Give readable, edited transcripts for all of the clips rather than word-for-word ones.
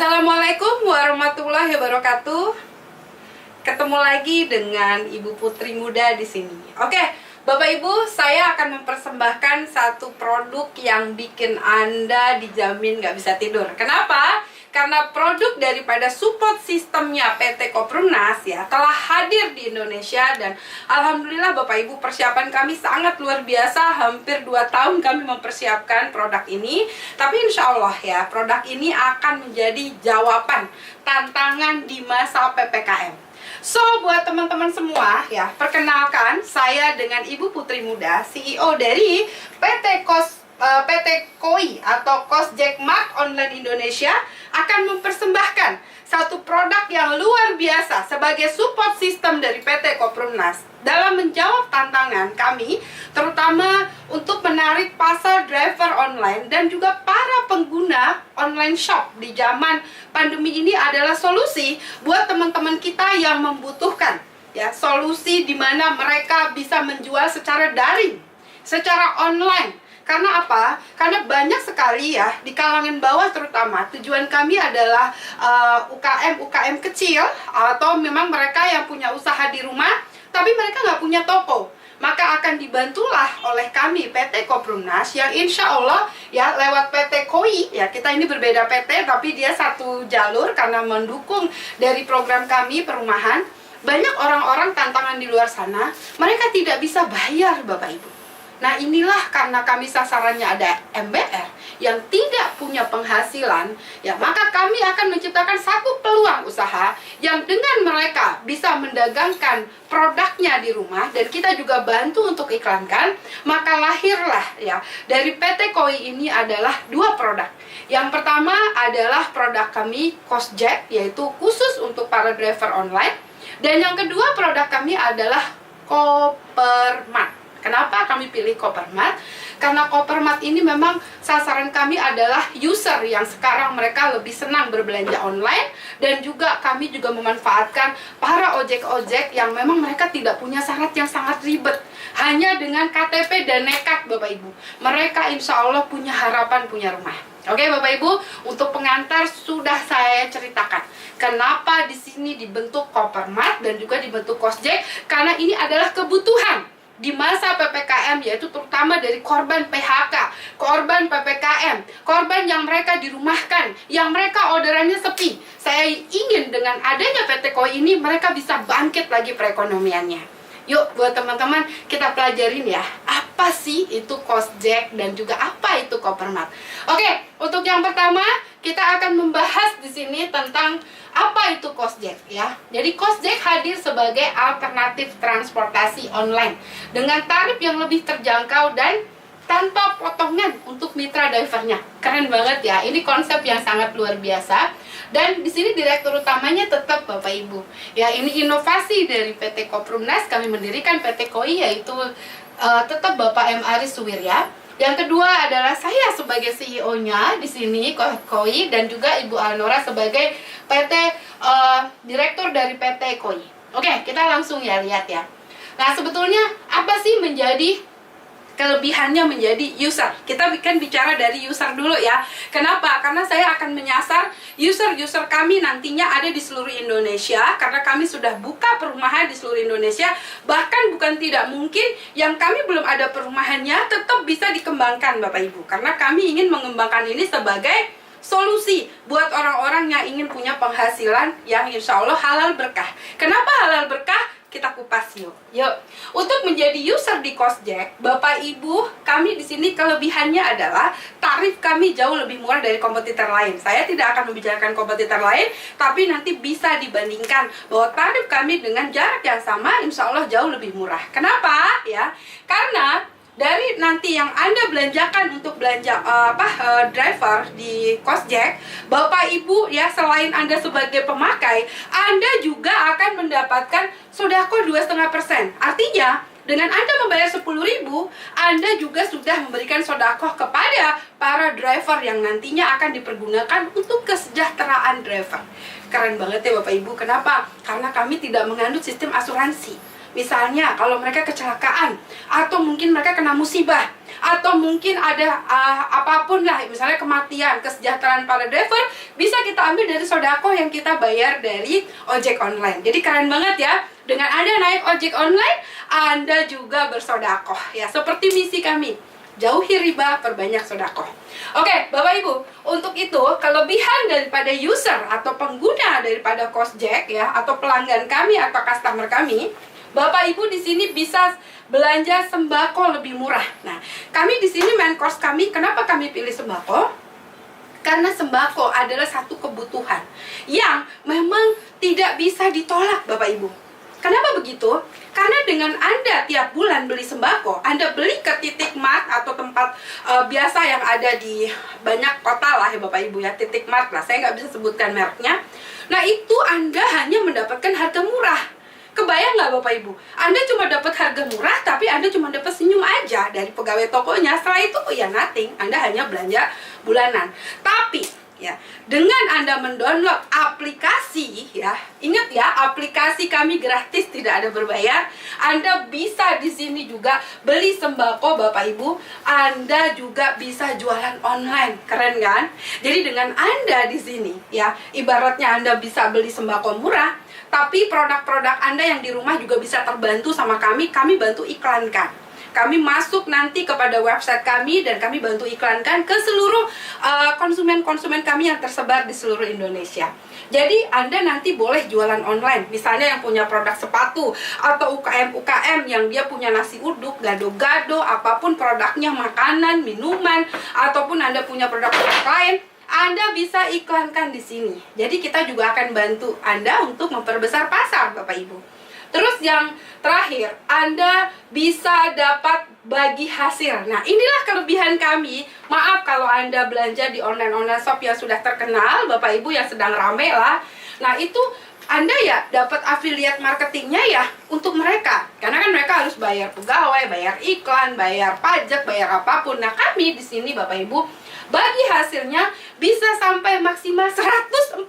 Assalamualaikum warahmatullahi wabarakatuh. Ketemu lagi dengan Ibu Putri Muda di sini. Oke, Bapak Ibu, saya akan mempersembahkan satu produk yang bikin Anda dijamin nggak bisa tidur. Kenapa? Karena produk daripada support sistemnya PT Koperumnas ya telah hadir di Indonesia, dan alhamdulillah Bapak Ibu, persiapan kami sangat luar biasa. Hampir 2 tahun kami mempersiapkan produk ini. Tapi insya Allah ya, produk ini akan menjadi jawaban tantangan di masa PPKM. So, buat teman-teman semua ya, perkenalkan saya dengan Ibu Putri Muda, CEO dari PT KOI atau Kosjek Mart Online Indonesia, akan mempersembahkan satu produk yang luar biasa sebagai support system dari PT Koperumnas dalam menjawab tantangan kami, terutama untuk menarik pasar driver online dan juga para pengguna online shop di zaman pandemi ini. Adalah solusi buat teman-teman kita yang membutuhkan ya, solusi di mana mereka bisa menjual secara daring, secara online. Karena apa? Karena banyak sekali ya, di kalangan bawah terutama, tujuan kami adalah UKM kecil, atau memang mereka yang punya usaha di rumah, tapi mereka nggak punya toko. Maka akan dibantulah oleh kami PT Koperumnas, yang insya Allah ya lewat PT KOI ya, kita ini berbeda PT tapi dia satu jalur karena mendukung dari program kami perumahan. Banyak orang-orang tantangan di luar sana, mereka tidak bisa bayar Bapak Ibu. Nah, inilah karena kami sasarannya ada MBR yang tidak punya penghasilan ya, maka kami akan menciptakan satu peluang usaha yang dengan mereka bisa mendagangkan produknya di rumah, dan kita juga bantu untuk iklankan. Maka lahirlah ya dari PT KOI ini adalah 2 produk. Yang pertama adalah produk kami Kosjek, yaitu khusus untuk para driver online, dan yang kedua produk kami adalah Kopermart. Kenapa kami pilih Kopermart? Karena Kopermart ini memang sasaran kami adalah user yang sekarang mereka lebih senang berbelanja online, dan juga kami juga memanfaatkan para ojek-ojek yang memang mereka tidak punya syarat yang sangat ribet. Hanya dengan KTP dan nekat Bapak Ibu, mereka insya Allah punya harapan punya rumah. Oke Bapak Ibu, untuk pengantar sudah saya ceritakan kenapa di sini dibentuk Kopermart dan juga dibentuk Kosjek, karena ini adalah kebutuhan di masa PPKM, yaitu terutama dari korban PHK, korban PPKM, korban yang mereka dirumahkan, yang mereka orderannya sepi. Saya ingin dengan adanya PT KOI ini mereka bisa bangkit lagi perekonomiannya. Yuk buat teman-teman, kita pelajarin ya, apa sih itu Kosjek dan juga apa itu Kopermart. Oke, untuk yang pertama kita akan membahas di sini tentang apa itu Kosjek ya. Jadi Kosjek hadir sebagai alternatif transportasi online dengan tarif yang lebih terjangkau dan tanpa potongan untuk mitra drivernya. Keren banget ya. Ini konsep yang sangat luar biasa. Dan di sini direktur utamanya tetap Bapak Ibu. Ya, ini inovasi dari PT Koperumnas. Kami mendirikan PT KOI, yaitu tetap Bapak M. Aris Suwirya. Yang kedua adalah saya sebagai CEO-nya di sini KOI, dan juga Ibu Alnora sebagai direktur dari PT KOI. Oke, kita langsung ya lihat ya. Nah, sebetulnya apa sih menjadi kelebihannya menjadi user? Kita kan bicara dari user dulu ya. Kenapa? Karena saya akan menyasar user-user kami nantinya ada di seluruh Indonesia, karena kami sudah buka perumahan di seluruh Indonesia. Bahkan bukan tidak mungkin yang kami belum ada perumahannya tetap bisa dikembangkan Bapak Ibu, karena kami ingin mengembangkan ini sebagai solusi buat orang-orang yang ingin punya penghasilan yang insya Allah halal berkah. Kenapa halal berkah? Kita kupas yuk. Untuk menjadi user di Kosjek, Bapak Ibu, kami di sini kelebihannya adalah tarif kami jauh lebih murah dari kompetitor lain. Saya tidak akan membicarakan kompetitor lain, tapi nanti bisa dibandingkan bahwa tarif kami dengan jarak yang sama insya Allah jauh lebih murah. Kenapa? Ya, karena dari nanti yang Anda belanjakan untuk belanja driver di Kosjek, Bapak Ibu ya, selain Anda sebagai pemakai, Anda juga akan mendapatkan sodako 2,5%. Artinya dengan Anda membayar 10.000, Anda juga sudah memberikan sodako kepada para driver yang nantinya akan dipergunakan untuk kesejahteraan driver. Keren banget ya Bapak Ibu. Kenapa? Karena kami tidak mengandung sistem asuransi. Misalnya kalau mereka kecelakaan, atau mungkin mereka kena musibah, atau mungkin ada apapun lah, misalnya kematian, kesejahteraan para driver, bisa kita ambil dari sodako yang kita bayar dari ojek online. Jadi keren banget ya, dengan Anda naik ojek online, Anda juga bersodako ya, seperti misi kami, jauhi riba, perbanyak sodako. Oke, Bapak Ibu, untuk itu kelebihan daripada user atau pengguna daripada Kosjek ya, atau pelanggan kami atau customer kami, Bapak Ibu di sini bisa belanja sembako lebih murah. Nah, kami di sini main course kami, kenapa kami pilih sembako? Karena sembako adalah satu kebutuhan yang memang tidak bisa ditolak, Bapak Ibu. Kenapa begitu? Karena dengan Anda tiap bulan beli sembako, Anda beli ke titik mart atau tempat biasa yang ada di banyak kota lah ya Bapak Ibu ya, titik mart lah, saya nggak bisa sebutkan mereknya. Nah, itu Anda hanya mendapatkan harga murah. Kebayang nggak Bapak Ibu? Anda cuma dapat harga murah, tapi Anda cuma dapat senyum aja dari pegawai tokonya. Setelah itu ya nothing, Anda hanya belanja bulanan. Tapi ya, dengan Anda mendownload aplikasi ya, ingat ya, aplikasi kami gratis, tidak ada berbayar. Anda bisa di sini juga beli sembako Bapak Ibu. Anda juga bisa jualan online, keren kan? Jadi dengan Anda di sini ya, ibaratnya Anda bisa beli sembako murah, tapi produk-produk Anda yang di rumah juga bisa terbantu sama kami bantu iklankan. Kami masuk nanti kepada website kami dan kami bantu iklankan ke seluruh konsumen-konsumen kami yang tersebar di seluruh Indonesia. Jadi Anda nanti boleh jualan online, misalnya yang punya produk sepatu atau UKM-UKM yang dia punya nasi uduk, gado-gado, apapun produknya, makanan, minuman, ataupun Anda punya produk-produk lain, Anda bisa iklankan di sini. Jadi kita juga akan bantu Anda untuk memperbesar pasar, Bapak Ibu. Terus yang terakhir, Anda bisa dapat bagi hasil. Nah, inilah kelebihan kami. Maaf kalau Anda belanja di online shop yang sudah terkenal, Bapak Ibu yang sedang rame lah. Nah, itu Anda ya dapat affiliate marketingnya ya untuk mereka. Karena kan mereka harus bayar pegawai, bayar iklan, bayar pajak, bayar apapun. Nah, kami di sini Bapak Ibu bagi hasilnya bisa sampai maksimal 147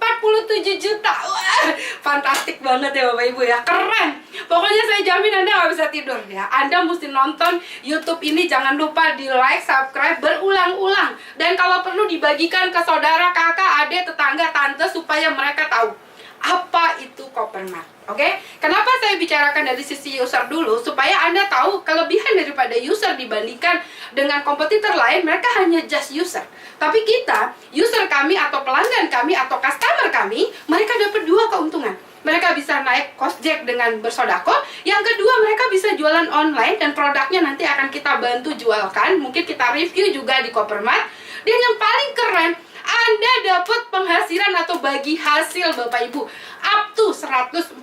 juta. Wah, fantastik banget ya Bapak Ibu ya, keren. Pokoknya saya jamin Anda nggak bisa tidur ya. Anda mesti nonton YouTube ini, jangan lupa di like, subscribe berulang-ulang. Dan kalau perlu dibagikan ke saudara, kakak, adik, tetangga, tante, supaya mereka tahu apa itu Coppermart. Oke? Kenapa saya bicarakan dari sisi user dulu? Supaya Anda tahu kelebihan daripada user dibandingkan dengan kompetitor lain. Mereka hanya just user. Tapi kita, user kami atau pelanggan kami atau customer kami, mereka dapat dua keuntungan. Mereka bisa naik Kosjek dengan bersodako. Yang kedua, mereka bisa jualan online dan produknya nanti akan kita bantu jualkan. Mungkin kita review juga di Coppermart. Dan yang paling keren, Anda dapat penghasilan atau bagi hasil Bapak Ibu up to 147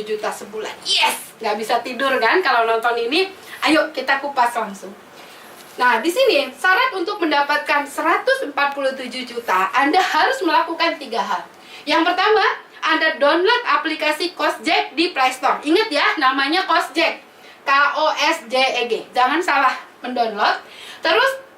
juta sebulan. Yes! Nggak bisa tidur kan kalau nonton ini? Ayo kita kupas langsung. Nah, di sini syarat untuk mendapatkan 147 juta, Anda harus melakukan 3 hal. Yang pertama, Anda download aplikasi Kosjek di Play Store. Ingat ya, namanya Kosjek. Kosjeg. Jangan salah mendownload. Terus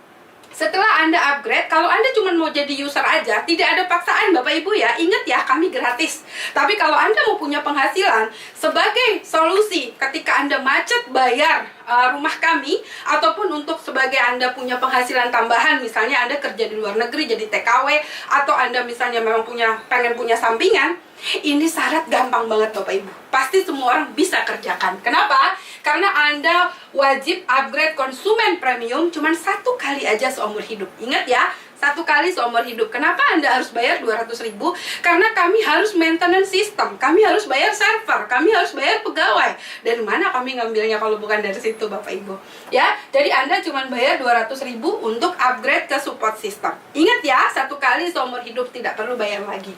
setelah Anda upgrade, kalau Anda cuma mau jadi user aja, tidak ada paksaan Bapak Ibu ya. Ingat ya, kami gratis. Tapi kalau Anda mau punya penghasilan, sebagai solusi ketika Anda macet bayar rumah kami, ataupun untuk sebagai Anda punya penghasilan tambahan, misalnya Anda kerja di luar negeri jadi TKW, atau Anda misalnya memang pengen punya sampingan, ini syarat gampang banget Bapak Ibu. Pasti semua orang bisa kerjakan. Kenapa? Karena Anda wajib upgrade konsumen premium cuma 1 kali aja seumur hidup. Ingat ya, 1 kali seumur hidup. Kenapa Anda harus bayar 200.000? Karena kami harus maintenance system, kami harus bayar server, kami harus bayar pegawai. Dari mana kami ngambilnya kalau bukan dari situ Bapak Ibu? Ya, jadi Anda cuma bayar 200.000 untuk upgrade ke support system. Ingat ya, 1 kali seumur hidup, tidak perlu bayar lagi.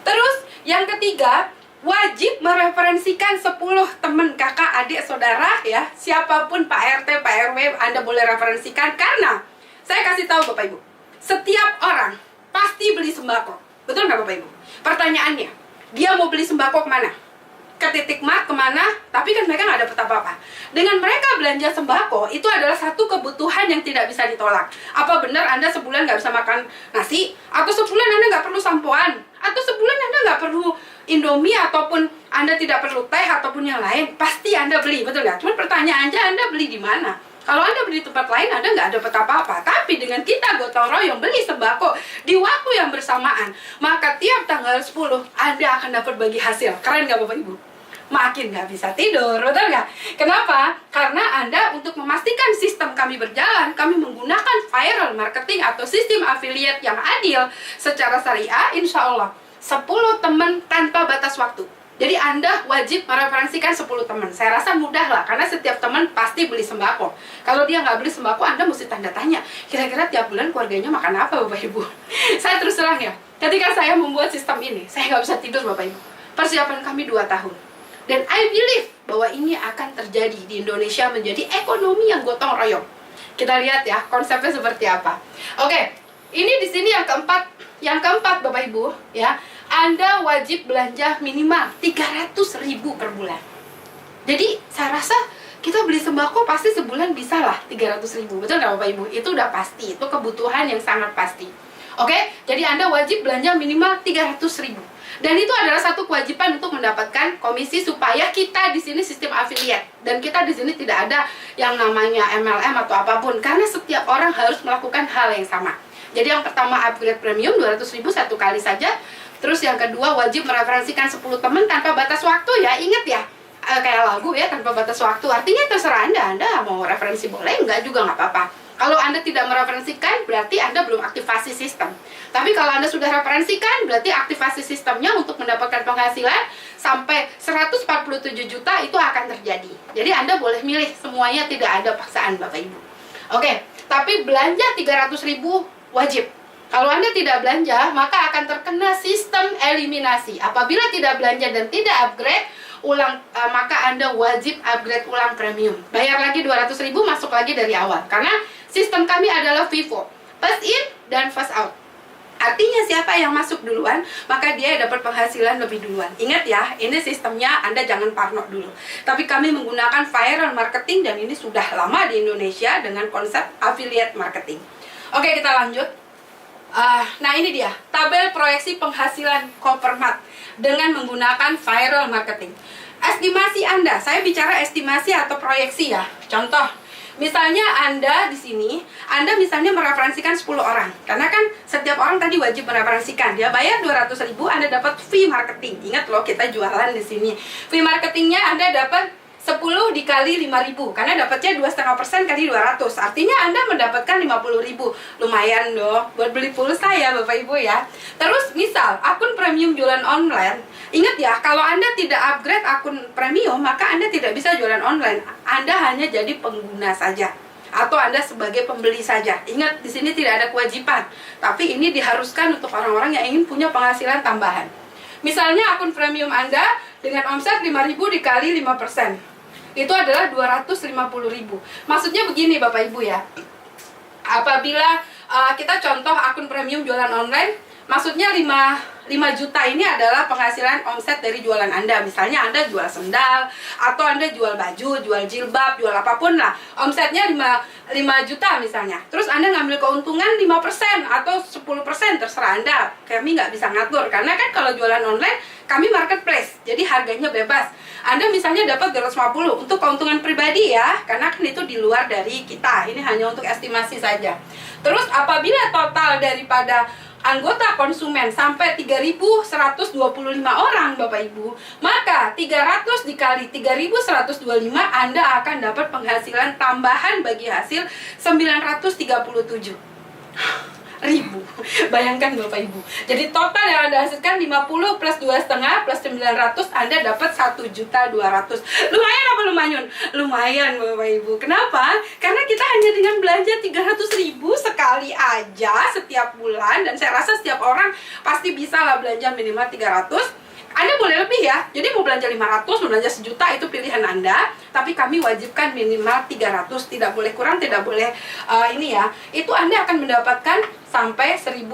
Terus yang ketiga, wajib mereferensikan 10 teman, kakak, adik, saudara ya, siapapun, Pak RT, Pak RW, Anda boleh referensikan. Karena saya kasih tahu Bapak Ibu, setiap orang pasti beli sembako. Betul nggak Bapak Ibu? Pertanyaannya, dia mau beli sembako kemana? Ke titik mart kemana? Tapi kan mereka nggak dapat apa-apa. Dengan mereka belanja sembako, itu adalah satu kebutuhan yang tidak bisa ditolak. Apa benar Anda sebulan nggak bisa makan nasi? Atau sebulan Anda nggak perlu sampoan? Atau sebulan Anda nggak perlu Indomie ataupun Anda tidak perlu teh ataupun yang lain, pasti Anda beli, betul nggak? Cuma pertanyaannya, Anda beli di mana? Kalau Anda beli di tempat lain, Anda nggak dapat apa-apa. Tapi dengan kita gotong royong beli sembako di waktu yang bersamaan, maka tiap tanggal 10 Anda akan dapat bagi hasil. Keren nggak Bapak Ibu? Makin nggak bisa tidur, betul nggak? Kenapa? Karena Anda untuk memastikan sistem kami berjalan, kami menggunakan viral marketing atau sistem affiliate yang adil secara syariah, insya Allah 10 teman tanpa batas waktu. Jadi Anda wajib mereferensikan 10 teman. Saya rasa mudah lah, karena setiap teman pasti beli sembako. Kalau dia nggak beli sembako, Anda mesti tanda tanya, kira-kira tiap bulan keluarganya makan apa Bapak Ibu? Saya terus terang ya, ketika saya membuat sistem ini, saya nggak bisa tidur Bapak Ibu. Persiapan kami 2 tahun. Dan I believe bahwa ini akan terjadi di Indonesia menjadi ekonomi yang gotong royong. Kita lihat ya, konsepnya seperti apa. Oke, ini di sini yang keempat. Yang keempat Bapak Ibu, ya, Anda wajib belanja minimal 300.000 per bulan. Jadi saya rasa kita beli sembako pasti sebulan bisa lah 300.000. Betul nggak Bapak Ibu? Itu udah pasti, itu kebutuhan yang sangat pasti. Oke, jadi Anda wajib belanja minimal 300.000. Dan itu adalah satu kewajiban untuk mendapatkan komisi supaya kita di sini sistem affiliate. Dan kita di sini tidak ada yang namanya MLM atau apapun, karena setiap orang harus melakukan hal yang sama. Jadi yang pertama upgrade premium 200.000 satu kali saja. Terus yang kedua wajib mereferensikan 10 teman tanpa batas waktu ya. Ingat ya, kayak lagu ya, tanpa batas waktu. Artinya terserah Anda mau referensi boleh, enggak juga nggak apa-apa. Kalau Anda tidak mereferensikan, berarti Anda belum aktifasi sistem. Tapi kalau Anda sudah referensikan, berarti aktivasi sistemnya untuk mendapatkan penghasilan sampai 147 juta itu akan terjadi. Jadi Anda boleh milih, semuanya tidak ada paksaan Bapak Ibu. Oke, tapi belanja 300.000 wajib. Kalau Anda tidak belanja, maka akan terkena sistem eliminasi. Apabila tidak belanja dan tidak upgrade maka Anda wajib upgrade ulang premium. Bayar lagi 200.000, masuk lagi dari awal. Karena sistem kami adalah FIFO, first in dan first out. Artinya siapa yang masuk duluan, maka dia dapat penghasilan lebih duluan. Ingat ya, ini sistemnya Anda jangan parno dulu. Tapi kami menggunakan viral marketing dan ini sudah lama di Indonesia dengan konsep affiliate marketing. Oke, kita lanjut. Nah ini dia, tabel proyeksi penghasilan Kopermat dengan menggunakan viral marketing. Estimasi Anda, saya bicara estimasi atau proyeksi ya. Contoh, misalnya Anda di sini, Anda misalnya mereferensikan 10 orang. Karena kan setiap orang tadi wajib mereferensikan. Dia bayar 200.000, Anda dapat fee marketing. Ingat loh, kita jualan di sini. Fee marketingnya Anda dapat 10 dikali 5.000, karena dapatnya 2,5% kali 200. Artinya Anda mendapatkan 50.000. Lumayan dong buat beli pulsa ya Bapak Ibu ya. Terus misal akun premium jualan online. Ingat ya, kalau Anda tidak upgrade akun premium, maka Anda tidak bisa jualan online. Anda hanya jadi pengguna saja, atau Anda sebagai pembeli saja. Ingat, di sini tidak ada kewajiban, tapi ini diharuskan untuk orang-orang yang ingin punya penghasilan tambahan. Misalnya akun premium Anda dengan omset 5.000 dikali 5%. Itu adalah 250.000. Maksudnya begini Bapak Ibu ya. Apabila kita contoh akun premium jualan online, maksudnya 5 juta ini adalah penghasilan omset dari jualan Anda. Misalnya Anda jual sendal, atau Anda jual baju, jual jilbab, jual apapun lah. Omsetnya 5 juta misalnya. Terus Anda ngambil keuntungan 5% atau 10%, terserah Anda. Kami nggak bisa ngatur, karena kan kalau jualan online, kami marketplace, jadi harganya bebas. Anda misalnya dapat 250 untuk keuntungan pribadi ya, karena kan itu di luar dari kita. Ini hanya untuk estimasi saja. Terus apabila total daripada anggota konsumen sampai 3.125 orang Bapak Ibu, maka 300 dikali 3.125 Anda akan dapat penghasilan tambahan bagi hasil 937.000. Bayangkan Bapak Ibu. Jadi total yang Anda hasilkan 50 plus 2,5 plus 900, Anda dapat 1.200.000. Lumayan apa lumayan? Lumayan Bapak Ibu. Kenapa? Karena kita hanya dengan belanja 300.000 sekali aja setiap bulan, dan saya rasa setiap orang pasti bisa lah belanja minimal 300. Anda boleh lebih ya, jadi mau belanja 500, mau belanja 1 juta, itu pilihan Anda. Tapi kami wajibkan minimal 300, tidak boleh kurang, tidak boleh ini ya. Itu Anda akan mendapatkan sampai 1.200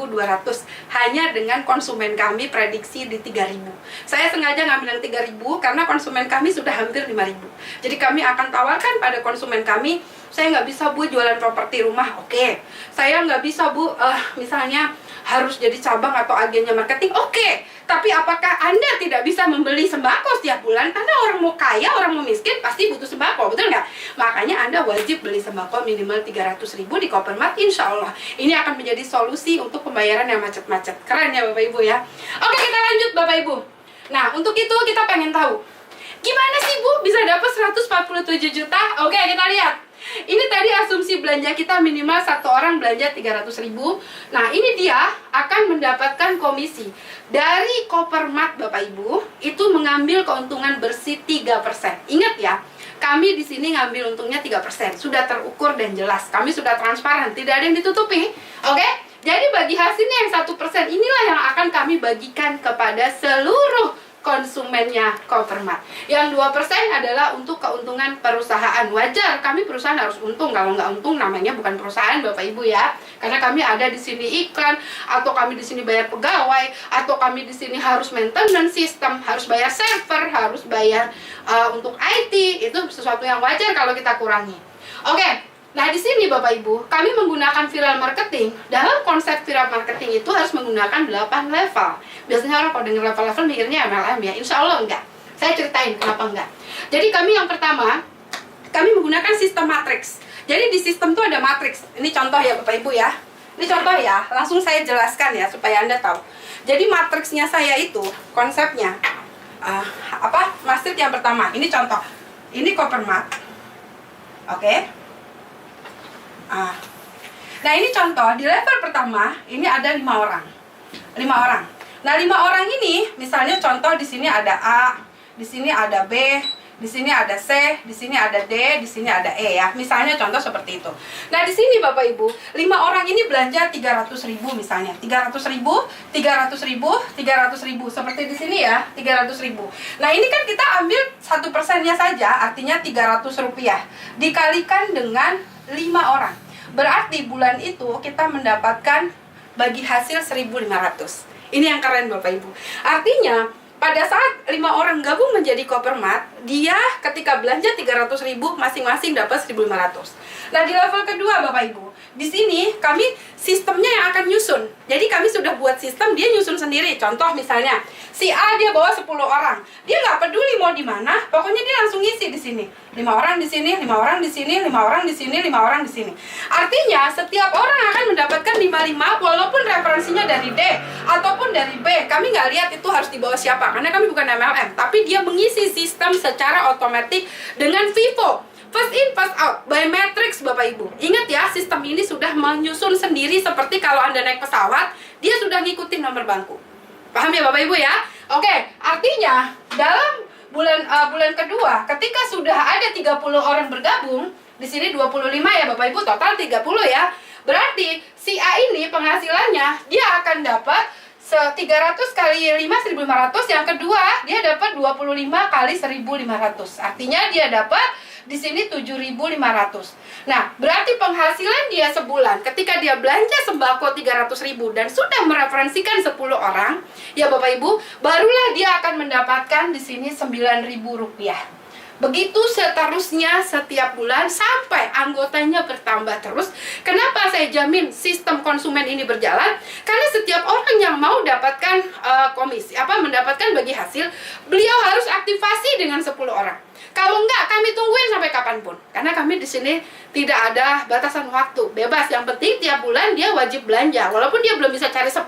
hanya dengan konsumen kami prediksi di 3.000. Saya sengaja ngambil yang 3.000 karena konsumen kami sudah hampir 5.000. Jadi kami akan tawarkan pada konsumen kami, saya nggak bisa Bu jualan properti rumah, oke. Saya nggak bisa Bu, misalnya harus jadi cabang atau agennya marketing? Oke. Tapi apakah Anda tidak bisa membeli sembako setiap bulan? Karena orang mau kaya, orang mau miskin pasti butuh sembako, betul nggak? Makanya Anda wajib beli sembako minimal 300.000 di Kopermat. Insya Allah ini akan menjadi solusi untuk pembayaran yang macet-macet. Keren ya Bapak Ibu ya. Oke, kita lanjut Bapak Ibu. Nah, untuk itu kita pengen tahu, gimana sih Bu bisa dapat 147 juta? Oke, kita lihat. Ini tadi asumsi belanja kita minimal satu orang belanja 300.000. Nah, ini dia akan mendapatkan komisi dari Kopermat Bapak Ibu, itu mengambil keuntungan bersih 3%. Ingat ya, kami di sini ngambil untungnya 3%. Sudah terukur dan jelas. Kami sudah transparan, tidak ada yang ditutupi. Oke? Jadi bagi hasilnya yang 1%, inilah yang akan kami bagikan kepada seluruh konsumennya Kopermat. Yang 2% adalah untuk keuntungan perusahaan. Wajar, kami perusahaan harus untung. Kalau nggak untung namanya bukan perusahaan Bapak Ibu ya. Karena kami ada di sini iklan, atau kami di sini bayar pegawai, atau kami di sini harus maintenance sistem, harus bayar server, harus bayar untuk IT. Itu sesuatu yang wajar kalau kita kurangi. Oke. Nah, di sini Bapak Ibu, kami menggunakan viral marketing. Dalam konsep viral marketing itu harus menggunakan 8 level. Biasanya orang kalau dengar level-level mikirnya MLM ya. Insya Allah enggak. Saya ceritain kenapa enggak. Jadi kami yang pertama, kami menggunakan sistem matriks. Jadi di sistem itu ada matriks. Ini contoh ya Bapak Ibu ya. Ini contoh ya, langsung saya jelaskan ya supaya Anda tahu. Jadi matriksnya saya itu, konsepnya matriks yang pertama. Ini contoh. Ini Kopermat. Oke. Nah, ini contoh, di level pertama ini ada 5 orang. 5 orang. Nah, 5 orang ini misalnya contoh di sini ada A, di sini ada B, di sini ada C, di sini ada D, di sini ada E ya. Misalnya contoh seperti itu. Nah, di sini Bapak Ibu, 5 orang ini belanja 300.000 misalnya. 300.000, 300.000, 300.000. Seperti di sini ya, 300.000. Nah, ini kan kita ambil 1%-nya saja, artinya 300 rupiah. Dikalikan dengan 5 orang. Berarti bulan itu kita mendapatkan bagi hasil 1.500. Ini yang keren Bapak Ibu. Artinya pada saat 5 orang gabung menjadi Kopermat, dia ketika belanja 300.000 masing-masing dapat 1.500. Nah, di level kedua Bapak Ibu, di sini kami sistemnya yang akan nyusun. Jadi kami sudah buat sistem, dia nyusun sendiri. Contoh misalnya, si A dia bawa 10 orang. Dia nggak peduli mau di mana, pokoknya dia langsung ngisi di sini. 5 orang di sini, 5 orang di sini, 5 orang di sini, 5 orang di sini. Artinya setiap orang akan mendapatkan 55 walaupun referensinya dari D ataupun dari B. Kami nggak lihat itu harus dibawa siapa, karena kami bukan MLM. Tapi dia mengisi sistem secara otomatis dengan FIFO. First in, first out, by matrix Bapak Ibu. Ingat ya, sistem ini sudah menyusun sendiri seperti kalau Anda naik pesawat, dia sudah ngikutin nomor bangku. Paham ya Bapak Ibu ya? Oke, artinya dalam bulan kedua, ketika sudah ada 30 orang bergabung, di sini 25 ya Bapak Ibu, total 30 ya. Berarti si A ini penghasilannya dia akan dapat 300 kali 5 1.500, yang kedua dia dapat 25 kali 1.500. Artinya dia dapat di sini 7.500. Nah, berarti penghasilan dia sebulan ketika dia belanja sembako 300.000 dan sudah mereferensikan 10 orang, ya Bapak Ibu, barulah dia akan mendapatkan di sini 9.000 rupiah. Begitu seterusnya setiap bulan sampai anggotanya bertambah terus. Kenapa saya jamin sistem konsumen ini berjalan? Karena setiap orang yang mau dapatkan komisi, mendapatkan bagi hasil, beliau harus aktifasi dengan 10 orang. Kalau enggak, kami tungguin sampai kapanpun. Karena kami di sini tidak ada batasan waktu, bebas. Yang penting tiap bulan dia wajib belanja. Walaupun dia belum bisa cari 10,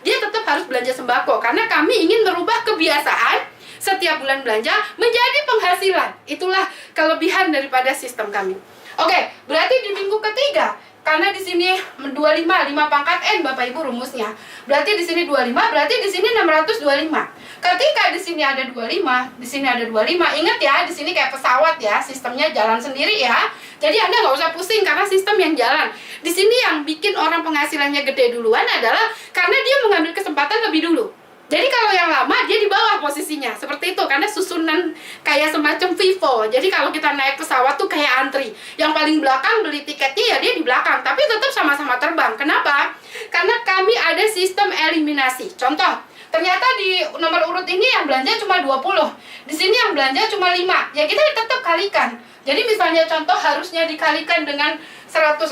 dia tetap harus belanja sembako. Karena kami ingin merubah kebiasaan setiap bulan belanja menjadi penghasilan. Itulah kelebihan daripada sistem kami. Oke, berarti di minggu ketiga, karena di sini 25, 5 pangkat N Bapak Ibu rumusnya. Berarti di sini 25, berarti di sini 625. Ketika di sini ada 25, di sini ada 25. Ingat ya, di sini kayak pesawat ya, sistemnya jalan sendiri ya. Jadi Anda nggak usah pusing karena sistem yang jalan. Di sini yang bikin orang penghasilannya gede duluan adalah karena dia mengambil kesempatan lebih dulu. Jadi kalau yang lama dia di bawah posisinya, seperti itu, karena susunan kayak semacam FIFO. Jadi kalau kita naik pesawat tuh kayak antri. Yang paling belakang beli tiketnya ya dia di belakang, tapi tetap sama-sama terbang. Kenapa? Karena kami ada sistem eliminasi. Contoh, ternyata di nomor urut ini yang belanja cuma 20, di sini yang belanja cuma 5. Ya kita tetap kalikan. Jadi misalnya contoh harusnya dikalikan dengan 100,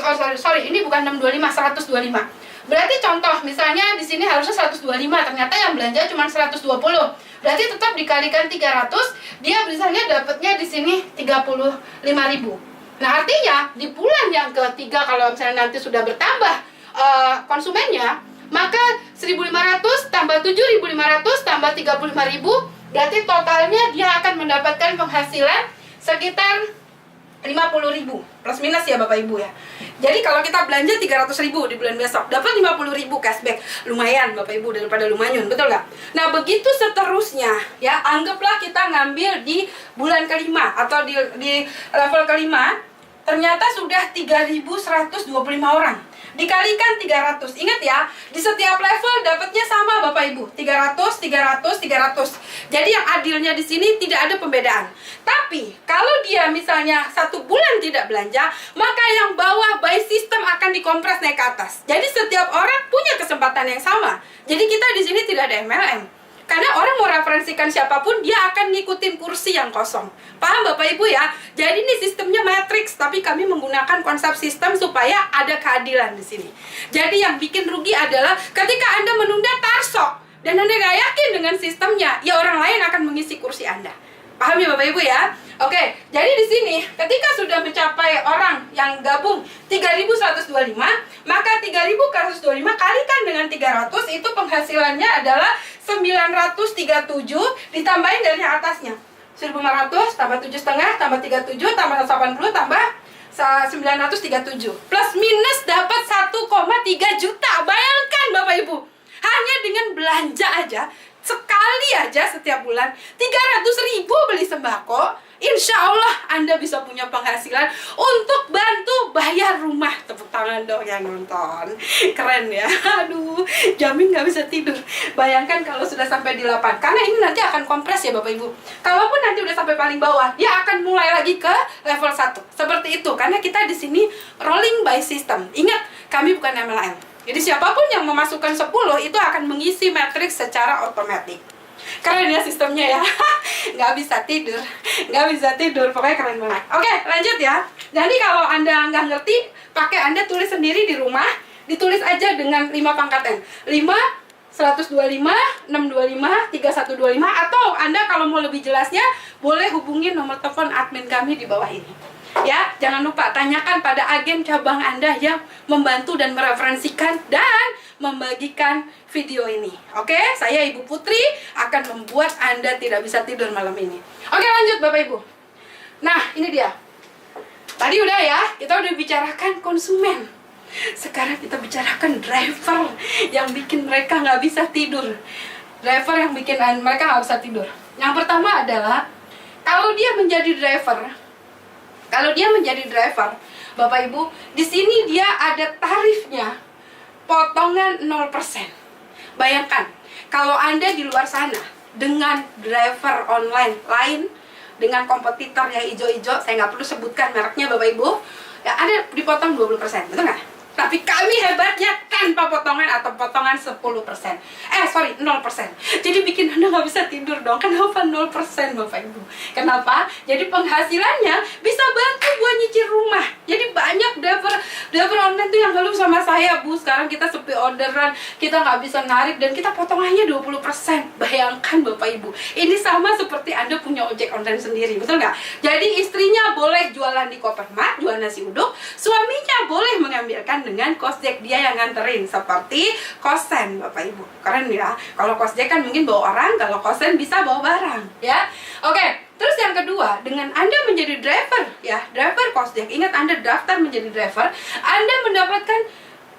ini bukan 625, 125. Berarti contoh, misalnya di sini harusnya 125, ternyata yang belanja cuma 120. Berarti tetap dikalikan 300, dia misalnya dapatnya di sini 35.000. Nah, artinya di bulan yang ketiga kalau misalnya nanti sudah bertambah konsumennya, maka 1.500 tambah 7.500 tambah 35.000, berarti totalnya dia akan mendapatkan penghasilan sekitar 50.000 plus minus ya Bapak Ibu ya. Jadi kalau kita belanja 300.000 di bulan besok, dapat 50.000 cashback. Lumayan Bapak Ibu, daripada lumayan, betul nggak? Nah, begitu seterusnya ya. Anggaplah kita ngambil di bulan kelima atau di level kelima, ternyata sudah 3.125 orang. Dikalikan 300. Ingat ya, di setiap level dapatnya sama Bapak Ibu, 300, 300, 300. Jadi yang adilnya di sini tidak ada pembedaan. Tapi kalau dia misalnya 1 bulan tidak belanja, maka yang bawah by system akan dikompres naik ke atas. Jadi setiap orang punya kesempatan yang sama. Jadi kita di sini tidak ada MLM. Karena orang mau referensikan siapapun, dia akan ngikutin kursi yang kosong. Paham Bapak Ibu ya? Jadi ini sistemnya matrix, tapi kami menggunakan konsep sistem supaya ada keadilan di sini. Jadi yang bikin rugi adalah ketika Anda menunda tarsok dan Anda gak yakin dengan sistemnya, ya orang lain akan mengisi kursi Anda. Paham ya Bapak Ibu ya? Oke, jadi di sini ketika sudah mencapai orang yang gabung 3.125, maka 3.125 kalikan dengan 300, itu penghasilannya adalah 937 ditambahin dari atasnya. 1.500 tambah 7,5 tambah 37 tambah 180 tambah 937 plus minus dapat 1,3 juta. Bayangkan Bapak Ibu, hanya dengan belanja aja sekali aja setiap bulan 300.000 beli sembako, insya Allah Anda bisa punya penghasilan untuk bantu bayar rumah. Tepuk tangan dong yang nonton. Keren ya. Aduh, jamin gak bisa tidur. Bayangkan kalau sudah sampai di 8. Karena ini nanti akan kompres ya Bapak Ibu. Kalaupun nanti udah sampai paling bawah, dia akan mulai lagi ke level 1. Seperti itu. Karena kita di sini rolling by system. Ingat, kami bukan MLM. Jadi siapapun yang memasukkan 10 itu akan mengisi matriks secara otomatis. Keren ya sistemnya ya. Nggak bisa tidur. Nggak bisa tidur. Pokoknya keren banget. Oke, lanjut ya. Jadi kalau Anda nggak ngerti, pakai Anda tulis sendiri di rumah. Ditulis aja dengan 5 pangkat N. 5, 125, 625, 3125. Atau Anda kalau mau lebih jelasnya, boleh hubungi nomor telepon admin kami di bawah ini. Ya, jangan lupa tanyakan pada agen cabang Anda yang membantu dan mereferensikan dan membagikan video ini. Oke, saya Ibu Putri akan membuat Anda tidak bisa tidur malam ini. Oke, lanjut Bapak Ibu. Nah, ini dia. Tadi udah ya, kita udah bicarakan konsumen. Sekarang kita bicarakan driver yang bikin mereka nggak bisa tidur. Driver yang bikin mereka nggak bisa tidur. Yang pertama adalah, kalau dia menjadi driver, Bapak Ibu, di sini dia ada tarifnya, potongan 0%. Bayangkan, kalau Anda di luar sana dengan driver online lain, dengan kompetitor yang hijau-hijau, saya nggak perlu sebutkan mereknya Bapak Ibu, ya ada dipotong 20%, betul nggak? Tapi kami hebatnya tanpa potongan atau potongan 10%. 0%. Jadi bikin Anda nggak bisa tidur dong. Kenapa 0% Bapak Ibu? Kenapa? Jadi penghasilannya bisa bantu buat nyicil rumah. Jadi banyak driver online tuh yang ngeluh sama saya, Bu, sekarang kita sepi orderan, kita nggak bisa narik dan kita potongannya 20%. Bayangkan Bapak Ibu, ini sama seperti Anda punya ojek online sendiri, betul nggak? Jadi istrinya boleh jualan di Kopermak, jual nasi uduk, suaminya boleh mengambilkan dengan kosjek dia yang nganterin, seperti kosen Bapak Ibu. Keren ya. Kalau kosjek kan mungkin bawa orang, kalau kosen bisa bawa barang ya. Oke, terus yang kedua, dengan Anda menjadi driver ya, driver kosjek, ingat Anda daftar menjadi driver, Anda mendapatkan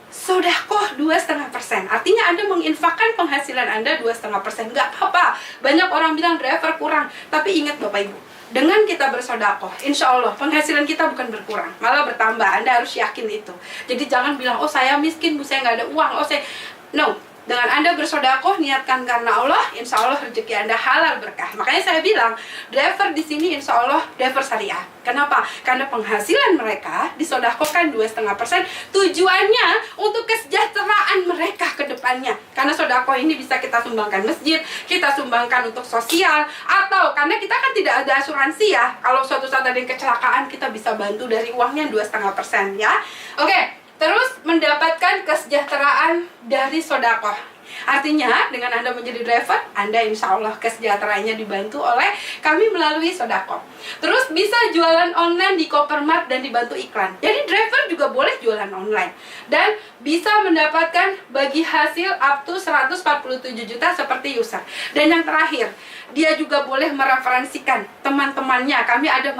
sodakoh 2,5%. Artinya Anda menginfakkan penghasilan Anda 2,5%. Nggak apa-apa. Banyak orang bilang driver kurang, tapi ingat Bapak Ibu, dengan kita bersodakoh, insya Allah penghasilan kita bukan berkurang, malah bertambah. Anda harus yakin itu. Jadi jangan bilang, oh saya miskin Bu, saya nggak ada uang, oh saya... No, dengan Anda bersodakoh, niatkan karena Allah, insya Allah rezeki Anda halal berkah. Makanya saya bilang, driver di sini insya Allah driver syariah. Kenapa? Karena penghasilan mereka disodakohkan 2,5%. Tujuannya untuk kesejahteraan mereka ke depannya. Karena sodakoh ini bisa kita sumbangkan masjid, kita sumbangkan untuk sosial, atau karena kita kan tidak ada asuransi ya. Kalau suatu saat ada yang kecelakaan, kita bisa bantu dari uangnya 2,5% ya. Oke. Terus mendapatkan kesejahteraan dari sedekah. Artinya dengan Anda menjadi driver, Anda insya Allah kesejahteraannya dibantu oleh kami melalui sedekah. Terus bisa jualan online di Kopermat dan dibantu iklan. Jadi driver juga boleh jualan online. Dan bisa mendapatkan bagi hasil up to 147 juta seperti user. Dan yang terakhir, dia juga boleh mereferensikan teman-temannya. Kami ada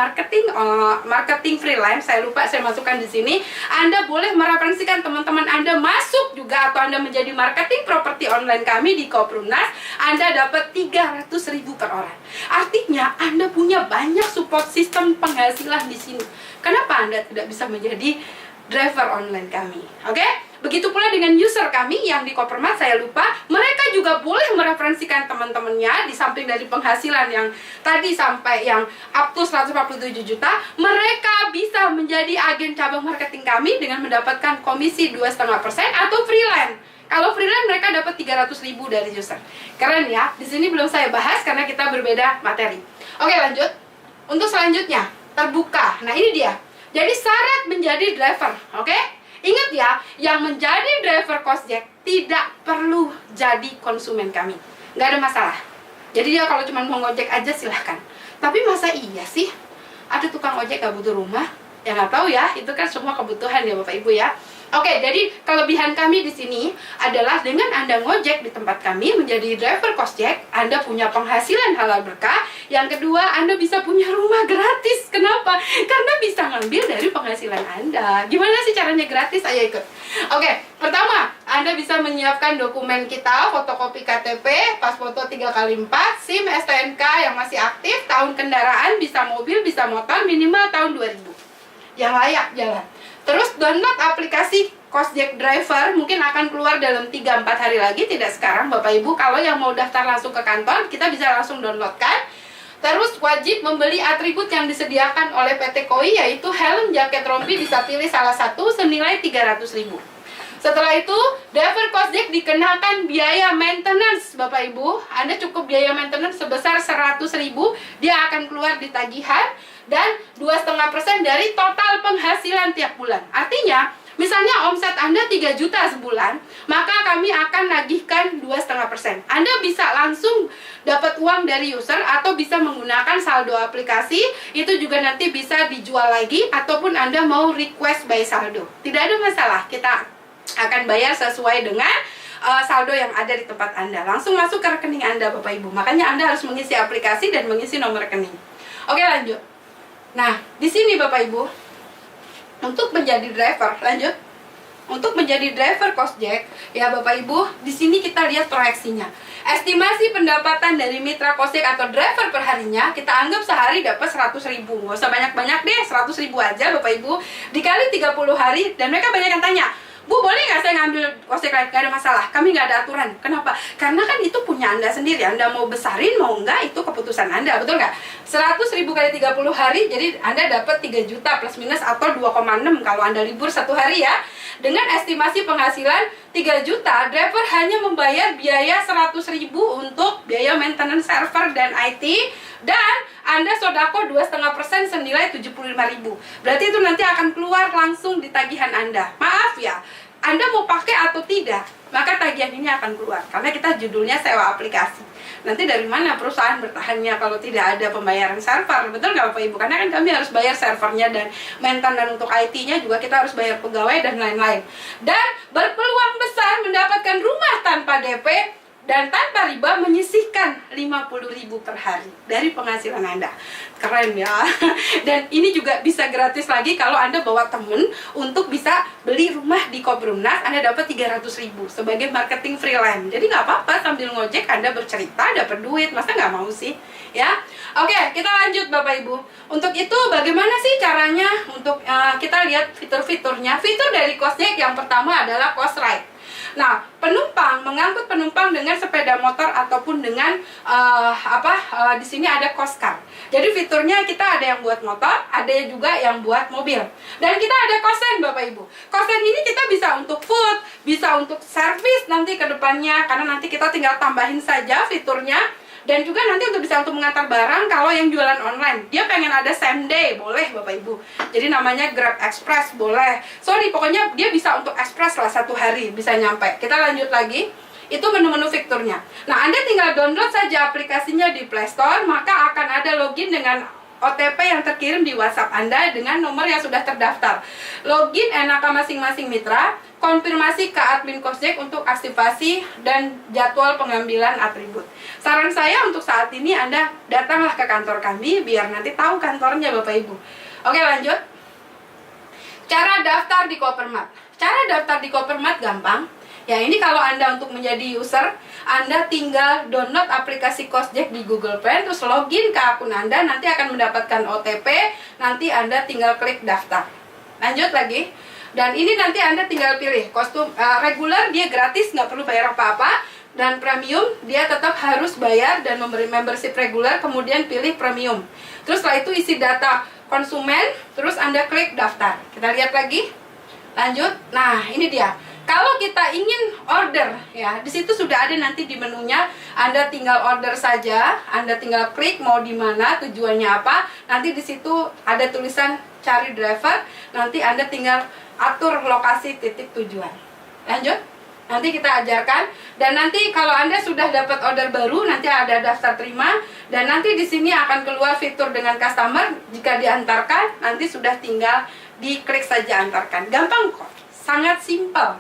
marketing freelance, saya lupa saya masukkan di sini. Anda boleh mereferensikan teman-teman Anda masuk juga, atau Anda menjadi marketing properti online kami di Kopermas. Anda dapat 300.000 per orang. Artinya Anda punya banyak support sistem penghasilan di sini. Kenapa Anda tidak bisa menjadi driver online kami? Oke? Begitu pula dengan user kami yang di Kopermat, saya lupa, mereka juga boleh mereferensikan teman-temannya. Di samping dari penghasilan yang tadi sampai yang up to 147 juta, mereka bisa menjadi agen cabang marketing kami dengan mendapatkan komisi 2,5% atau freelance. Kalau freelance mereka dapat 300.000 dari user. Keren ya. Di sini belum saya bahas karena kita berbeda materi. Oke, lanjut. Untuk selanjutnya, terbuka. Nah, ini dia. Jadi syarat menjadi driver, oke? Ingat ya, yang menjadi driver Gojek tidak perlu jadi konsumen kami. Nggak ada masalah. Jadi dia kalau cuma mau ngojek aja silahkan. Tapi masa iya sih ada tukang ojek gak butuh rumah? Ya nggak tahu ya, itu kan semua kebutuhan ya Bapak Ibu ya. Oke, jadi kelebihan kami di sini adalah dengan Anda ngojek di tempat kami menjadi driver Gojek, Anda punya penghasilan halal berkah. Yang kedua, Anda bisa punya rumah gratis. Kenapa? Karena bisa ngambil dari penghasilan Anda. Gimana sih caranya gratis? Ayo ikut. Oke, pertama, Anda bisa menyiapkan dokumen kita, fotokopi KTP, pas foto 3x4, SIM, STNK yang masih aktif, tahun kendaraan, bisa mobil, bisa motor, minimal tahun 2000. Yang layak jalan. Terus download aplikasi Gojek Driver, mungkin akan keluar dalam 3-4 hari lagi, tidak sekarang Bapak Ibu. Kalau yang mau daftar langsung ke kantor, kita bisa langsung downloadkan. Terus wajib membeli atribut yang disediakan oleh PT KOI, yaitu helm, jaket, rompi, bisa pilih salah satu senilai 300.000. Setelah itu, driver Gojek dikenakan biaya maintenance Bapak Ibu. Anda cukup biaya maintenance sebesar 100.000, dia akan keluar di tagihan. Dan 2,5% dari total penghasilan tiap bulan. Artinya, misalnya omset Anda 3 juta sebulan, maka kami akan nagihkan 2,5%. Anda bisa langsung dapat uang dari user atau bisa menggunakan saldo aplikasi. Itu juga nanti bisa dijual lagi, ataupun Anda mau request by saldo. Tidak ada masalah, kita akan bayar sesuai dengan saldo yang ada di tempat Anda. Langsung masuk ke rekening Anda Bapak Ibu. Makanya Anda harus mengisi aplikasi dan mengisi nomor rekening. Oke, lanjut. Nah, di sini Bapak Ibu, untuk menjadi driver, lanjut. Untuk menjadi driver Gojek, ya Bapak Ibu, di sini kita lihat proyeksinya. Estimasi pendapatan dari mitra Gojek atau driver perharinya, kita anggap sehari dapat 100.000. Nggak usah banyak-banyak deh, 100.000 aja Bapak Ibu. Dikali 30 hari, dan mereka banyak yang tanya, Bu, boleh nggak saya ngambil Gojek lain? Nggak ada masalah, kami nggak ada aturan. Kenapa? Karena kan itu punya Anda sendiri. Anda mau besarin, mau nggak, itu keputusan Anda, betul nggak? 100.000 kali 30 hari, jadi Anda dapat 3 juta plus minus atau 2,6 kalau Anda libur 1 hari ya. Dengan estimasi penghasilan 3 juta, driver hanya membayar biaya 100.000 untuk biaya maintenance server dan IT. Dan Anda sodako 2,5% senilai 75.000. Berarti itu nanti akan keluar langsung di tagihan Anda. Maaf ya, Anda mau pakai atau tidak, maka tagihan ini akan keluar. Karena kita judulnya sewa aplikasi. Nanti dari mana perusahaan bertahannya kalau tidak ada pembayaran server? Betul nggak Bapak Ibu? Karena kan kami harus bayar servernya dan maintenance untuk IT-nya juga kita harus bayar pegawai dan lain-lain. Dan berpeluang besar mendapatkan rumah tanpa DP dan tanpa riba, menyisihkan 50.000 per hari dari penghasilan Anda. Keren ya. Dan ini juga bisa gratis lagi kalau Anda bawa temen untuk bisa beli rumah di Kopermas. Anda dapat 300.000 sebagai marketing freelance. Jadi nggak apa-apa, sambil ngojek Anda bercerita dapat duit. Masa nggak mau sih? Ya. Oke, kita lanjut Bapak Ibu. Untuk itu bagaimana sih caranya untuk kita lihat fitur-fiturnya. Fitur dari Gojek yang pertama adalah Ghost Ride. Nah, penumpang mengangkut penumpang dengan sepeda motor ataupun dengan di sini ada Ghost Car. Jadi fiturnya kita ada yang buat motor, ada juga yang buat mobil. Dan kita ada kosen Bapak Ibu. Kosen ini kita bisa untuk food, bisa untuk servis nanti ke depannya, karena nanti kita tinggal tambahin saja fiturnya. Dan juga nanti bisa untuk mengantar barang. Kalau yang jualan online, dia pengen ada same day, boleh Bapak Ibu. Jadi namanya Grab Express, boleh. Sorry, pokoknya dia bisa untuk express lah, 1 hari bisa nyampe. Kita lanjut lagi. Itu menu-menu fiturnya. Nah, Anda tinggal download saja aplikasinya di Play Store, maka akan ada login dengan OTP yang terkirim di WhatsApp Anda dengan nomor yang sudah terdaftar. Login enak masing-masing mitra, konfirmasi ke admin Kosjek untuk aktivasi dan jadwal pengambilan atribut. Saran saya untuk saat ini Anda datanglah ke kantor kami biar nanti tahu kantornya Bapak Ibu. Oke, lanjut. Cara daftar di Kopermat. Cara daftar di Kopermat gampang. Ya, ini kalau Anda untuk menjadi user, Anda tinggal download aplikasi Kosjek di Google Play, terus login ke akun Anda, nanti akan mendapatkan OTP, nanti Anda tinggal klik daftar. Lanjut lagi. Dan ini nanti Anda tinggal pilih kostum reguler, dia gratis, nggak perlu bayar apa-apa. Dan premium, dia tetap harus bayar dan memberi membership reguler, kemudian pilih premium. Terus setelah itu isi data konsumen, terus Anda klik daftar. Kita lihat lagi. Lanjut. Nah, ini dia. Kalau kita ingin order, ya, di situ sudah ada nanti di menunya. Anda tinggal order saja, Anda tinggal klik mau di mana, tujuannya apa. Nanti di situ ada tulisan cari driver. Nanti Anda tinggal atur lokasi titik tujuan. Lanjut. Nanti kita ajarkan. Dan nanti kalau Anda sudah dapat order baru, nanti ada daftar terima. Dan nanti di sini akan keluar fitur dengan customer. Jika diantarkan, nanti sudah tinggal diklik saja antarkan. Gampang kok, sangat simpel.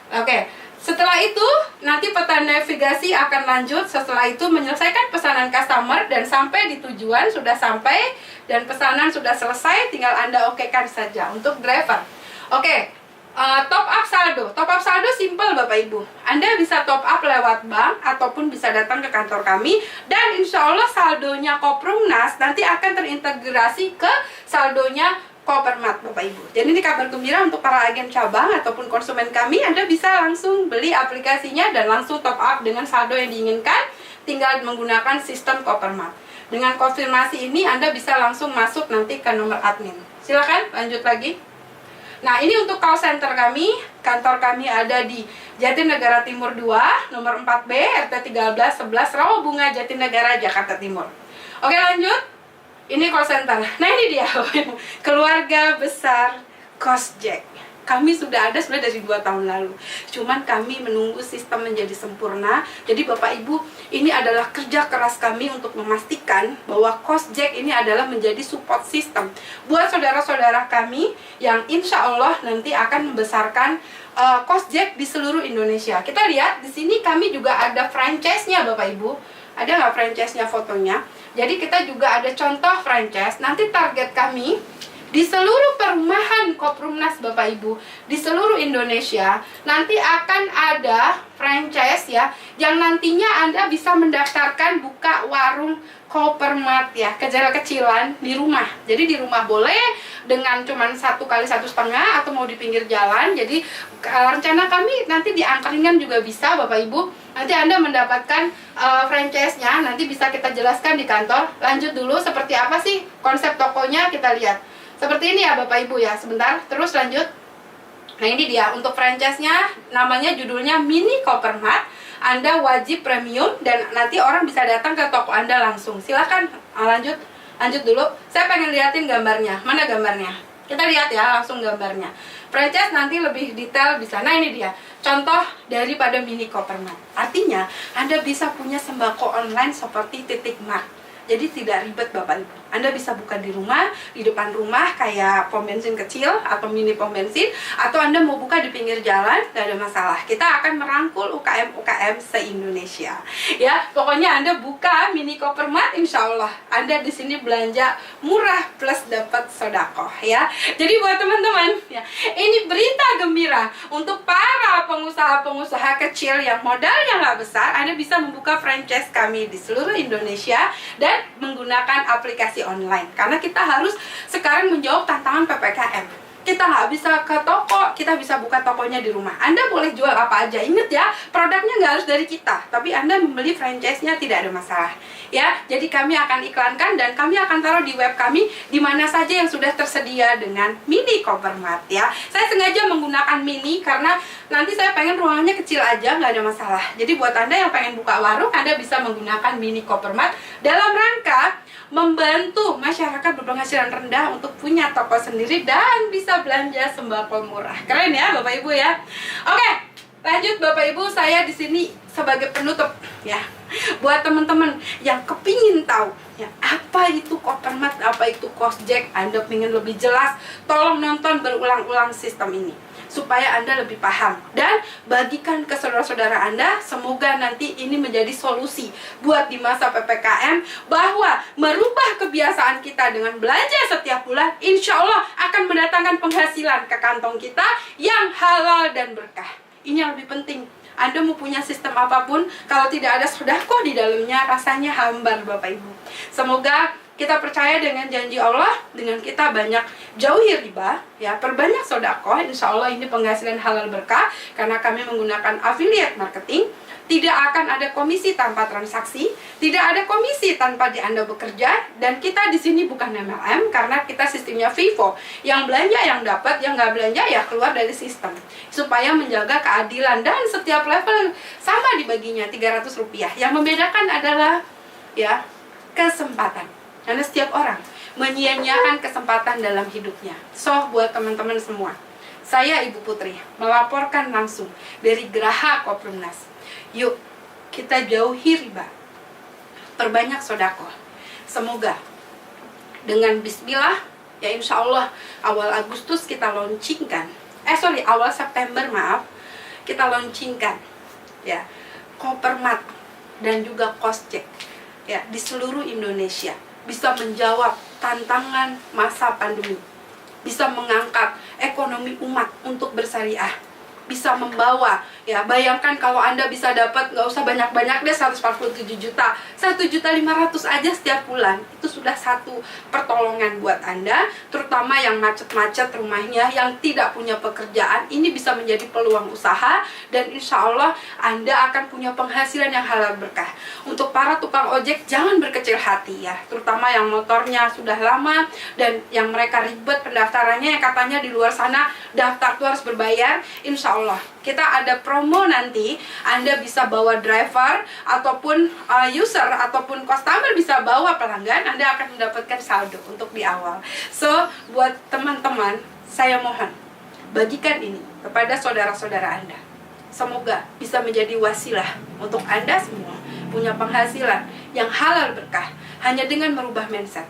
Oke, setelah itu nanti peta navigasi akan lanjut. Setelah itu menyelesaikan pesanan customer dan sampai di tujuan, sudah sampai dan pesanan sudah selesai, tinggal Anda okekan saja untuk driver. Oke, top up saldo. Top up saldo simple Bapak Ibu. Anda bisa top up lewat bank ataupun bisa datang ke kantor kami, dan insya Allah saldonya Koprumnas nanti akan terintegrasi ke saldonya Kopermat Bapak Ibu. Jadi ini kabar gembira untuk para agen cabang ataupun konsumen kami. Anda bisa langsung beli aplikasinya dan langsung top up dengan saldo yang diinginkan, tinggal menggunakan sistem Kopermat. Dengan konfirmasi ini Anda bisa langsung masuk nanti ke nomor admin. Silakan lanjut lagi. Nah, ini untuk call center kami. Kantor kami ada di Jatinegara Timur 2, nomor 4B, RT 1311, Rawabunga, Jatinegara, Jakarta Timur. Oke, lanjut. Ini call center. Nah, ini dia keluarga besar Kosjek. Kami sudah ada sebenarnya dari 2 tahun lalu. Cuman kami menunggu sistem menjadi sempurna. Jadi Bapak Ibu, ini adalah kerja keras kami untuk memastikan bahwa Kosjek ini adalah menjadi support system buat saudara-saudara kami yang insya Allah nanti akan membesarkan Kosjek di seluruh Indonesia. Kita lihat di sini kami juga ada franchise-nya Bapak Ibu. Ada nggak franchise-nya fotonya? Jadi kita juga ada contoh franchise. Nanti target kami di seluruh perumahan Koprumnas Bapak Ibu di seluruh Indonesia nanti akan ada franchise ya, yang nantinya Anda bisa mendaftarkan buka warung Kopermat ya, kecil-kecilan di rumah. Jadi di rumah boleh dengan cuman 1 kali 1,5 atau mau di pinggir jalan. Jadi rencana kami nanti di angkringan juga bisa Bapak Ibu. Nanti Anda mendapatkan franchise-nya, nanti bisa kita jelaskan di kantor. Lanjut dulu, seperti apa sih konsep tokonya, kita lihat. Seperti ini ya Bapak Ibu ya, sebentar, terus lanjut. Nah, ini dia untuk franchise-nya, namanya judulnya Mini Kopermat. Anda wajib premium dan nanti orang bisa datang ke toko Anda langsung. Silakan lanjut dulu. Saya pengen liatin gambarnya. Mana gambarnya? Kita lihat ya langsung gambarnya. Franchise nanti lebih detail bisa. Nah, ini dia contoh daripada Mini Kopermat. Artinya Anda bisa punya sembako online seperti Titik Mart. Jadi tidak ribet Bapak Ibu. Anda bisa buka di rumah, di depan rumah kayak pom bensin kecil atau mini pom bensin, atau Anda mau buka di pinggir jalan, nggak ada masalah. Kita akan merangkul UKM-UKM se-Indonesia. Ya, pokoknya Anda buka Mini Kopermat, insya Allah Anda di sini belanja murah plus dapat sodakoh ya. Jadi buat teman-teman ya, ini berita gembira untuk para pengusaha-pengusaha kecil yang modalnya nggak besar. Anda bisa membuka franchise kami di seluruh Indonesia dan menggunakan aplikasi online, karena kita harus sekarang menjawab tantangan PPKM. kita nggak bisa ke toko, kita bisa buka tokonya di rumah. Anda boleh jual apa aja. Ingat ya, produknya nggak harus dari kita, tapi Anda membeli franchise-nya tidak ada masalah. Ya, jadi kami akan iklankan dan kami akan taruh di web kami di mana saja yang sudah tersedia dengan mini Coppermart ya. Saya sengaja menggunakan mini karena nanti saya pengen ruangannya kecil aja, nggak ada masalah. Jadi buat Anda yang pengen buka warung, Anda bisa menggunakan mini Coppermart dalam rangka membantu masyarakat berpenghasilan rendah untuk punya toko sendiri dan bisa belanja sembako murah. Keren ya Bapak Ibu ya. Oke, lanjut Bapak Ibu, saya di sini sebagai penutup ya. Buat teman-teman yang kepingin tahu ya, apa itu Coppermart, apa itu Cosjack, Anda pengen lebih jelas, tolong nonton berulang-ulang sistem ini supaya Anda lebih paham dan bagikan ke saudara-saudara Anda. Semoga nanti ini menjadi solusi buat di masa PPKM, bahwa merubah kebiasaan kita dengan belanja setiap bulan insya Allah akan mendatangkan penghasilan ke kantong kita yang halal dan berkah. Ini yang lebih penting. Anda mau punya sistem apapun, kalau tidak ada sedekah di dalamnya, rasanya hambar Bapak Ibu. Semoga kita percaya dengan janji Allah, dengan kita banyak jauhi riba, ya, perbanyak sedekah, insya Allah ini penghasilan halal berkah, karena kami menggunakan affiliate marketing. Tidak akan ada komisi tanpa transaksi, tidak ada komisi tanpa di Anda bekerja, dan kita di sini bukan MLM karena kita sistemnya FIFO. Yang belanja yang dapat, yang nggak belanja ya keluar dari sistem. Supaya menjaga keadilan dan setiap level sama dibaginya Rp300. Yang membedakan adalah ya kesempatan. Karena setiap orang menyia-nyiakan kesempatan dalam hidupnya. So buat teman-teman semua, saya Ibu Putri melaporkan langsung dari Geraha Koperumnas. Yuk, kita jauhi riba, perbanyak sedekah. Semoga dengan bismillah, ya insya Allah awal Agustus kita launchingkan, awal September maaf, kita launchingkan ya Coppermart dan juga Cosjack ya di seluruh Indonesia, bisa menjawab tantangan masa pandemi, bisa mengangkat ekonomi umat untuk bersyariah, bisa membawa ya, bayangkan kalau Anda bisa dapat, nggak usah banyak-banyak deh, 147 juta, 1.500.000 aja setiap bulan, itu sudah satu pertolongan buat Anda, terutama yang macet-macet rumahnya, yang tidak punya pekerjaan. Ini bisa menjadi peluang usaha dan insya Allah Anda akan punya penghasilan yang halal berkah. Untuk para tukang ojek, jangan berkecil hati ya, terutama yang motornya sudah lama dan yang mereka ribet pendaftarannya, yang katanya di luar sana daftar tuh harus berbayar. Insya Allah kita ada promo nanti, Anda bisa bawa driver ataupun user ataupun customer bisa bawa pelanggan, Anda akan mendapatkan saldo untuk di awal. So buat teman-teman, saya mohon bagikan ini kepada saudara-saudara Anda. Semoga bisa menjadi wasilah untuk Anda semua punya penghasilan yang halal berkah hanya dengan merubah mindset.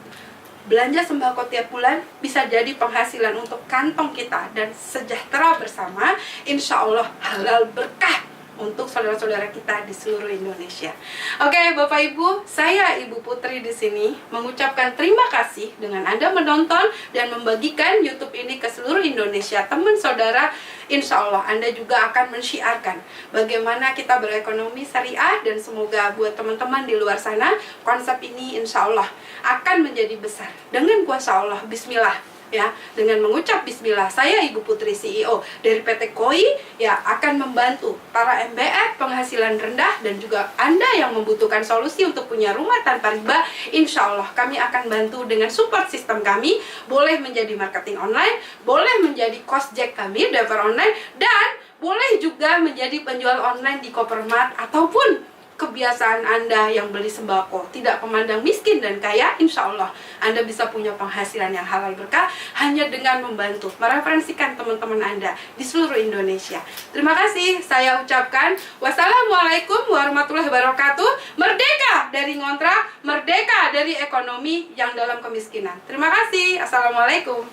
Belanja sembako tiap bulan bisa jadi penghasilan untuk kantong kita dan sejahtera bersama, insya Allah halal berkah untuk saudara-saudara kita di seluruh Indonesia. Oke, Bapak Ibu, saya Ibu Putri di sini mengucapkan terima kasih dengan Anda menonton dan membagikan YouTube ini ke seluruh Indonesia. Teman saudara, insya Allah Anda juga akan mensyiarkan bagaimana kita berekonomi syariah, dan semoga buat teman-teman di luar sana konsep ini insya Allah akan menjadi besar dengan kuasa Allah. Bismillah ya, dengan mengucap bismillah, saya Ibu Putri CEO dari PT KOI ya akan membantu para MBF penghasilan rendah dan juga Anda yang membutuhkan solusi untuk punya rumah tanpa riba. Insya Allah kami akan bantu dengan support sistem kami, boleh menjadi marketing online, boleh menjadi Cosjack kami, driver online, dan boleh juga menjadi penjual online di Coppermart, ataupun kebiasaan Anda yang beli sembako, tidak memandang miskin dan kaya, insya Allah Anda bisa punya penghasilan yang halal berkah hanya dengan membantu mereferensikan teman-teman Anda di seluruh Indonesia. Terima kasih, saya ucapkan wassalamualaikum warahmatullahi wabarakatuh. Merdeka dari ngontrak, merdeka dari ekonomi yang dalam kemiskinan. Terima kasih, assalamualaikum.